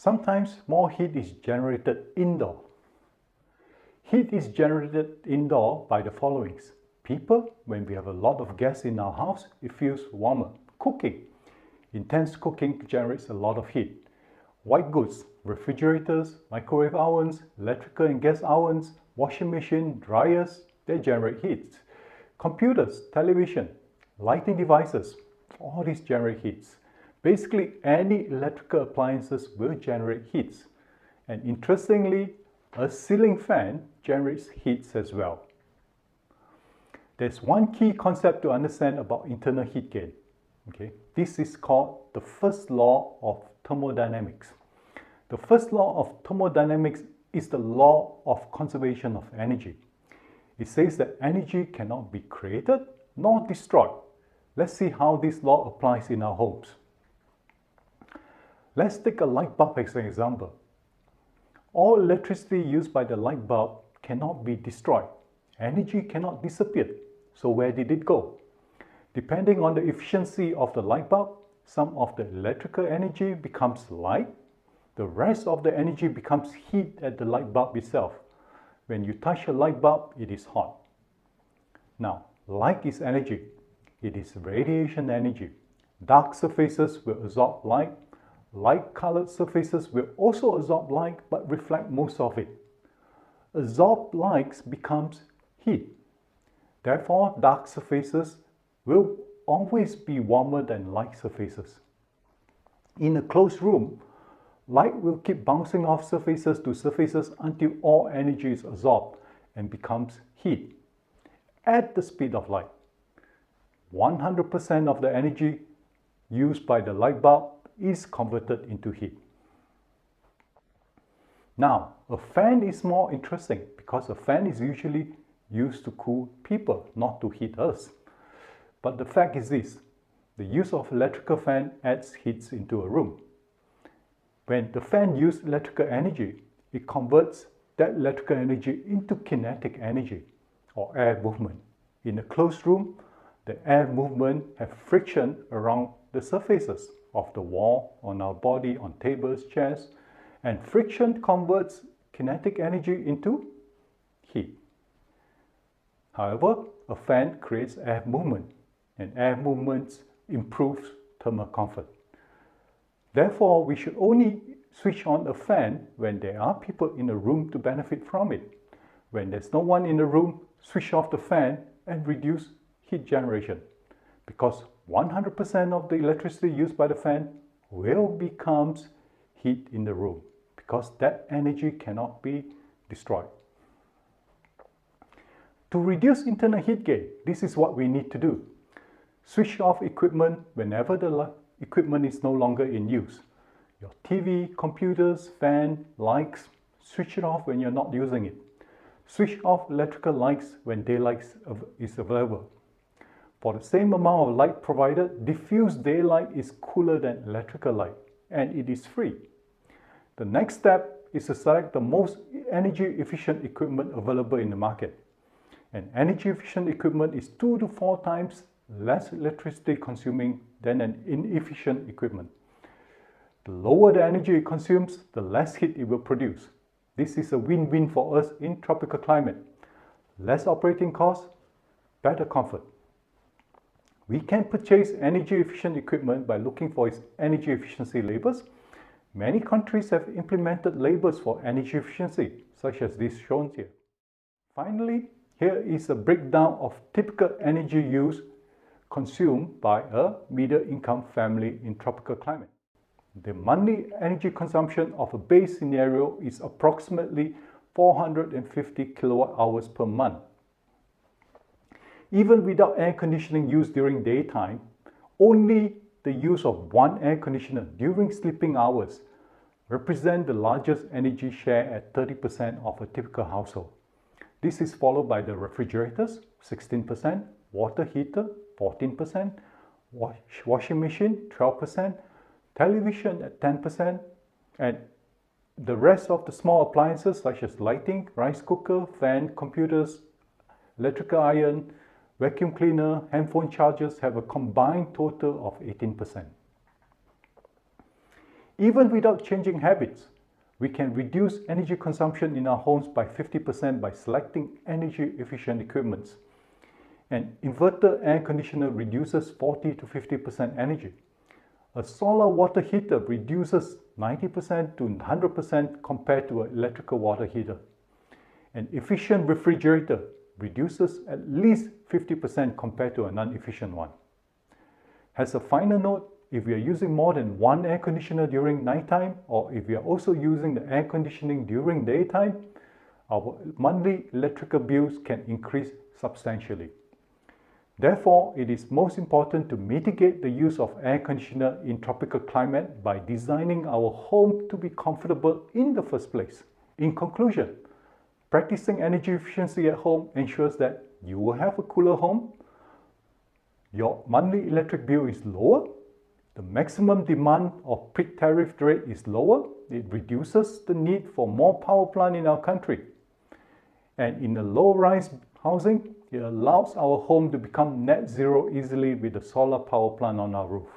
Sometimes more heat is generated indoor. Heat is generated indoor by the followings. People, when we have a lot of gas in our house, it feels warmer. Cooking. Intense cooking generates a lot of heat. White goods, refrigerators, microwave ovens, electrical and gas ovens, washing machine, dryers, they generate heat. Computers, television, lighting devices, all these generate heats. Basically, any electrical appliances will generate heats. And interestingly, a ceiling fan generates heat as well. There's one key concept to understand about internal heat gain. Okay? This is called the first law of thermodynamics. The first law of thermodynamics is the law of conservation of energy. It says that energy cannot be created nor destroyed. Let's see how this law applies in our homes. Let's take a light bulb as an example. All electricity used by the light bulb cannot be destroyed. Energy cannot disappear. So where did it go? Depending on the efficiency of the light bulb, some of the electrical energy becomes light. The rest of the energy becomes heat at the light bulb itself. When you touch a light bulb, it is hot. Now, light is energy. It is radiation energy. Dark surfaces will absorb light. Light-colored surfaces will also absorb light but reflect most of it. Absorbed light becomes heat. Therefore, dark surfaces will always be warmer than light surfaces. In a closed room, light will keep bouncing off surfaces to surfaces until all energy is absorbed and becomes heat at the speed of light. 100% of the energy used by the light bulb is converted into heat. Now, a fan is more interesting because a fan is usually used to cool people, not to heat us. But the fact is this, the use of electrical fan adds heat into a room. When the fan uses electrical energy, it converts that electrical energy into kinetic energy or air movement. In a closed room, the air movement has friction around the surfaces of the wall, on our body, on tables, chairs, and friction converts kinetic energy into heat. However, a fan creates air movement, and air movements improves thermal comfort. Therefore, we should only switch on a fan when there are people in a room to benefit from it. When there's no one in the room, switch off the fan and reduce heat generation, because 100% of the electricity used by the fan will become heat in the room, because that energy cannot be destroyed. To reduce internal heat gain, this is what we need to do. Switch off equipment whenever the equipment is no longer in use. Your TV, computers, fan, lights, switch it off when you're not using it. Switch off electrical lights when daylight is available. For the same amount of light provided, diffuse daylight is cooler than electrical light, and it is free. The next step is to select the most energy efficient equipment available in the market. And energy efficient equipment is 2 to 4 times less electricity consuming than an inefficient equipment. The lower the energy it consumes, the less heat it will produce. This is a win-win for us in tropical climate. Less operating costs, better comfort. We can purchase energy efficient equipment by looking for its energy efficiency labels. Many countries have implemented labels for energy efficiency, such as this shown here. Finally, here is a breakdown of typical energy use consumed by a middle-income family in tropical climate. The monthly energy consumption of a base scenario is approximately 450 kilowatt hours per month. Even without air conditioning used during daytime, only the use of one air conditioner during sleeping hours represents the largest energy share at 30% of a typical household. This is followed by the refrigerators, 16%, water heater, 14%, washing machine, 12%, television at 10%, and the rest of the small appliances such as lighting, rice cooker, fan, computers, electrical iron, vacuum cleaner, handphone chargers have a combined total of 18%. Even without changing habits, we can reduce energy consumption in our homes by 50% by selecting energy-efficient equipment. An inverter air conditioner reduces 40 to 50% energy. A solar water heater reduces 90% to 100% compared to an electrical water heater. An efficient refrigerator reduces at least 50% compared to a non-efficient one. As a final note, if we are using more than one air conditioner during nighttime, or if we are also using the air conditioning during daytime, our monthly electrical bills can increase substantially. Therefore, it is most important to mitigate the use of air conditioner in tropical climate by designing our home to be comfortable in the first place. In conclusion, practicing energy efficiency at home ensures that you will have a cooler home, your monthly electric bill is lower, the maximum demand of peak tariff rate is lower, it reduces the need for more power plant in our country. And in a low-rise housing, it allows our home to become net zero easily with a solar power plant on our roof.